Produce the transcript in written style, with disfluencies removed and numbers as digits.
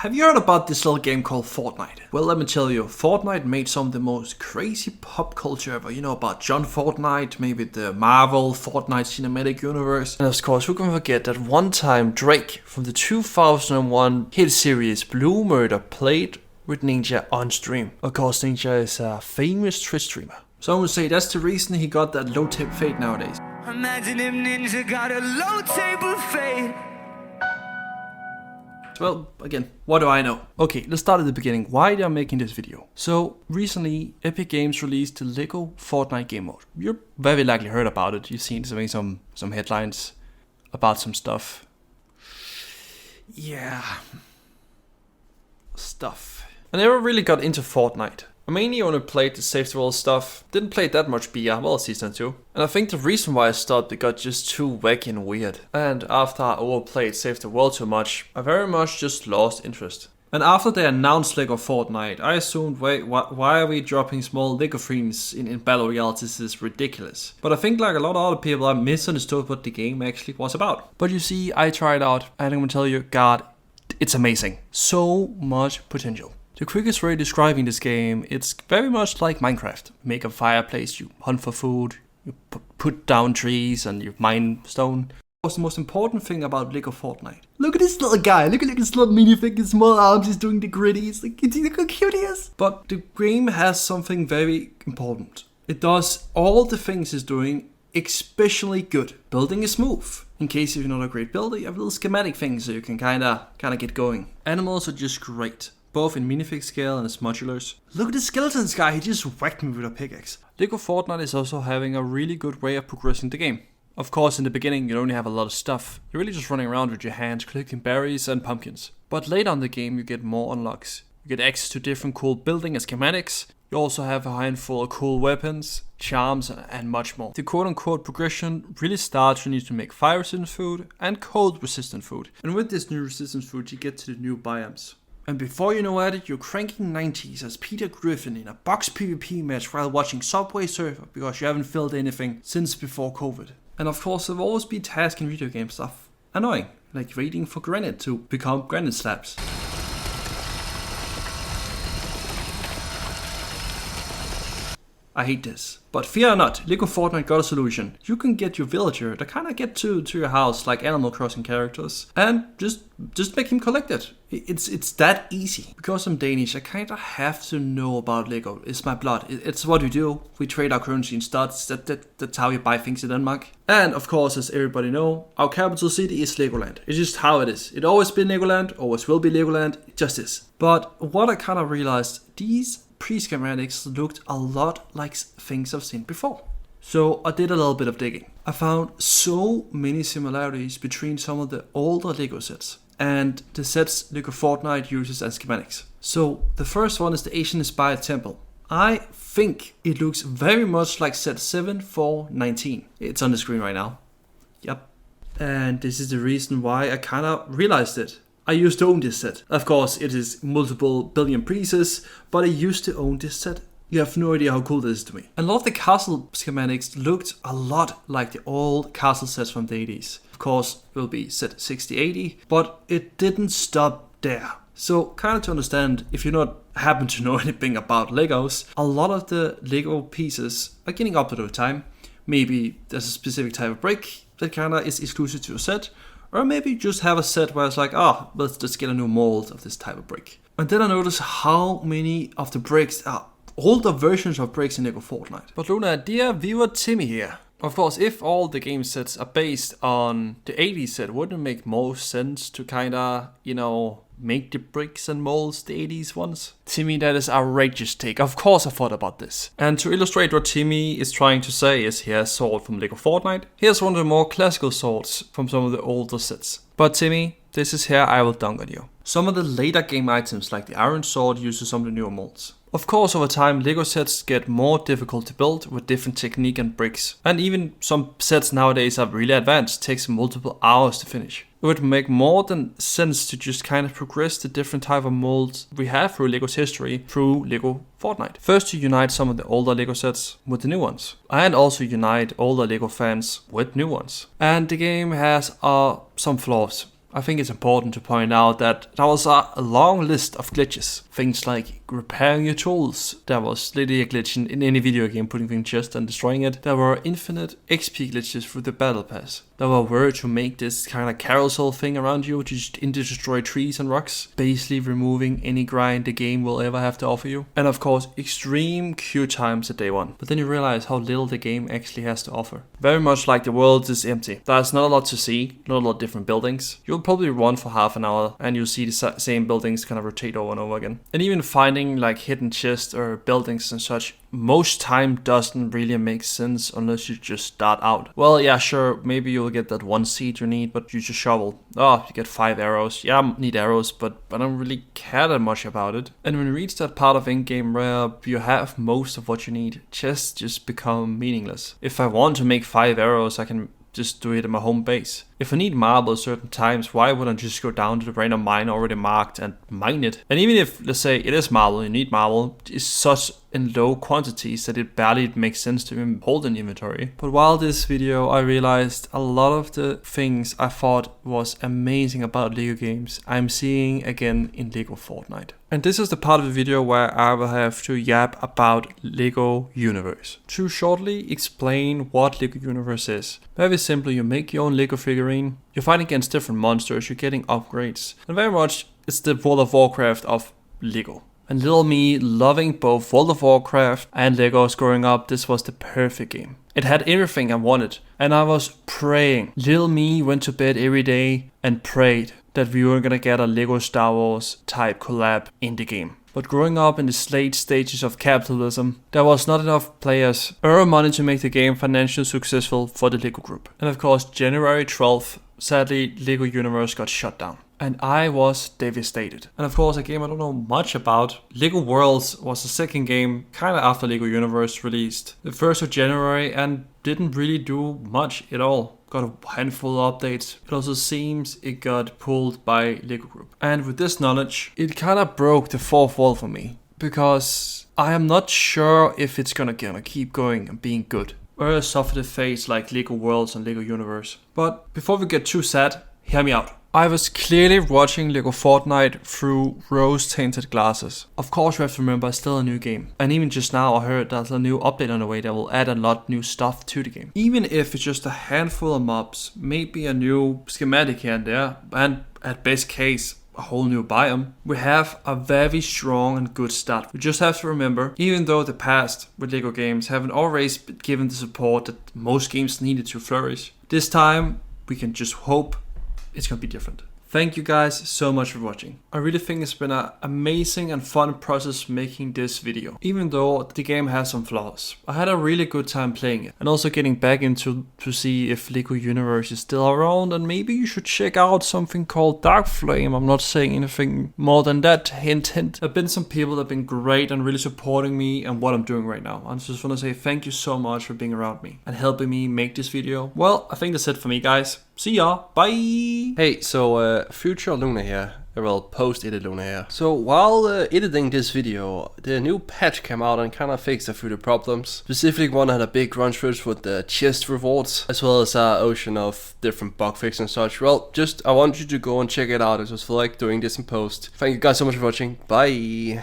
Have you heard about this little game called Fortnite? Well, let me tell you, Fortnite made some of the most crazy pop culture ever. You know about John Fortnite, maybe the Marvel Fortnite cinematic universe. And of course, who can forget that one time Drake from the 2001 hit series Blue Murder played with Ninja on stream. Of course, Ninja is a famous Twitch streamer. Some would say that's the reason he got that low tape fade nowadays. Imagine if Ninja got a low table fade. Well, again, what do I know? Okay, let's start at the beginning. Why they're making this video. So, recently, Epic Games released the Lego Fortnite game mode. You're very likely heard about it. You've seen some headlines about some stuff. Yeah. Stuff. I never really got into Fortnite. I mainly only played the Save the World stuff, didn't play that much BR, well, Season 2. And I think the reason why I stopped, it got just too wacky and weird. And after I overplayed Save the World too much, I very much just lost interest. And after they announced Lego Fortnite, I assumed, wait, why are we dropping small Lego frames in Battle Royale? This is ridiculous. But I think like a lot of other people, I misunderstood what the game actually was about. But you see, I tried out, and I'm gonna tell you, God, it's amazing. So much potential. The quickest way of describing this game, it's very much like Minecraft. Make a fireplace, you hunt for food, you put down trees, and you mine stone. What's the most important thing about Lego Fortnite? Look at this little guy, look at this little minifig, his small arms, he's doing the gritties, look how cute he is. But the game has something very important. It does all the things it's doing especially good. Building is smooth. In case you're not a great builder, you have little schematic things so you can kinda get going. Animals are just great. Both in minifig scale and as modulars. Look at the skeletons guy, he just whacked me with a pickaxe. Lego Fortnite is also having a really good way of progressing the game. Of course, in the beginning you only have a lot of stuff. You're really just running around with your hands, collecting berries and pumpkins. But later in the game you get more unlocks. You get access to different cool building and schematics. You also have a handful of cool weapons, charms and much more. The quote-unquote progression really starts when you need to make fire-resistant food and cold-resistant food. And with this new resistance food you get to the new biomes. And before you know it, you're cranking 90s as Peter Griffin in a box PvP match while watching Subway Surfer because you haven't filled anything since before COVID. And of course, there will always be tasks in video game stuff annoying, like waiting for granite to become granite slabs. I hate this. But fear not, Lego Fortnite got a solution. You can get your villager to kinda get to your house like Animal Crossing characters and just make him collect it. It's that easy. Because I'm Danish, I kinda have to know about Lego. It's my blood. It's what we do. We trade our currency in studs. That's how you buy things in Denmark. And of course, as everybody know, our capital city is Legoland. It's just how it is. It always been Legoland, always will be Legoland. It just is. But what I kinda realized, these pre-schematics looked a lot like things I've seen before. So I did a little bit of digging. I found so many similarities between some of the older Lego sets and the sets Lego Fortnite uses as schematics. So the first one is the Asian-inspired temple. I think it looks very much like set 7419. It's on the screen right now. Yep. And this is the reason why I kinda realized it. I used to own this set. Of course, it is multiple billion pieces, but I used to own this set. You have no idea how cool this is to me. And a lot of the castle schematics looked a lot like the old castle sets from the 80s. Of course, it will be set 6080, but it didn't stop there. So, kind of to understand, if you not happen to know anything about Legos, a lot of the Lego pieces are getting updated over time. Maybe there's a specific type of brick that kind of is exclusive to a set. Or maybe just have a set where it's like, let's just get a new mold of this type of brick. And then I noticed how many of the bricks are older versions of bricks in Lego Fortnite. But Luna, dear viewer Timmy here. Of course, if all the game sets are based on the 80s set, wouldn't it make more sense to kinda, make the bricks and molds the 80s ones? Timmy, that is outrageous take. Of course I thought about this. And to illustrate what Timmy is trying to say is here's a sword from Lego Fortnite. Here's one of the more classical swords from some of the older sets. But Timmy, this is here I will dunk on you. Some of the later game items like the iron sword uses some of the newer molds. Of course, over time, Lego sets get more difficult to build with different technique and bricks. And even some sets nowadays are really advanced, takes multiple hours to finish. It would make more than sense to just kind of progress the different type of molds we have through Lego's history through Lego Fortnite. First to unite some of the older Lego sets with the new ones. And also unite older Lego fans with new ones. And the game has some flaws. I think it's important to point out that there was a long list of glitches. Things like repairing your tools. There was literally a glitch in any video game, putting things in chest and destroying it. There were infinite XP glitches through the battle pass. There were ways to make this kind of carousel thing around you, to just destroy trees and rocks, basically removing any grind the game will ever have to offer you. And of course, extreme queue times at day one. But then you realize how little the game actually has to offer. Very much like the world is empty. There's not a lot to see, not a lot of different buildings. You'll probably run for half an hour and you'll see the same buildings kind of rotate over and over again. And even finding like hidden chests or buildings and such, most time doesn't really make sense unless you just start out. Well, yeah, sure, maybe you'll get that one seed you need, but use a shovel. Oh, you get 5 arrows. Yeah, I need arrows, but I don't really care that much about it. And when you reach that part of in-game where you have most of what you need, chests just become meaningless. If I want to make 5 arrows, I can just do it at my home base. If I need marble certain times, why wouldn't I just go down to the random mine already marked and mine it? And even if, let's say, it is marble, you need marble, it's such in low quantities that it barely makes sense to even hold in inventory. But while this video, I realized a lot of the things I thought was amazing about Lego games, I'm seeing again in Lego Fortnite. And this is the part of the video where I will have to yap about Lego Universe. To shortly explain what Lego Universe is. Very simply, you make your own Lego figurine, you fight against different monsters, you're getting upgrades. And very much, it's the World of Warcraft of Lego. And little me, loving both World of Warcraft and Legos growing up, this was the perfect game. It had everything I wanted, and I was praying. Little me went to bed every day and prayed that we were gonna get a Lego Star Wars type collab in the game. But growing up in the late stages of capitalism, there was not enough players or money to make the game financially successful for the Lego group. And of course, January 12th, sadly, Lego Universe got shut down. And I was devastated. And of course, a game I don't know much about. Lego Worlds was the second game kind of after Lego Universe released. The 1st of January and didn't really do much at all. Got a handful of updates. It also seems it got pulled by Lego Group. And with this knowledge, it kind of broke the fourth wall for me. Because I am not sure if it's gonna keep going and being good. Or suffer the fate like Lego Worlds and Lego Universe. But before we get too sad, hear me out. I was clearly watching Lego Fortnite through rose-tinted glasses. Of course, you have to remember it's still a new game. And even just now I heard there's a new update on the way that will add a lot new stuff to the game. Even if it's just a handful of mobs, maybe a new schematic here and there, and at best case, a whole new biome, we have a very strong and good start. We just have to remember, even though the past with Lego games haven't always been given the support that most games needed to flourish, this time we can just hope it's gonna be different. Thank you guys so much for watching. I really think it's been an amazing and fun process making this video, even though the game has some flaws. I had a really good time playing it, and also getting back into to see if Lego Universe is still around, and maybe you should check out something called Dark Flame. I'm not saying anything more than that, hint hint. There have been some people that have been great and really supporting me and what I'm doing right now. I just want to say thank you so much for being around me and helping me make this video. Well, I think that's it for me, guys. See ya, bye! Hey, so future Luna here, well, post-edit Luna here. So while editing this video, the new patch came out and kind of fixed a few of the problems. Specifically, one had a big run through with the chest rewards, as well as an ocean of different bug fixes and such. Well, I want you to go and check it out. I just feel like doing this in post. Thank you guys so much for watching. Bye!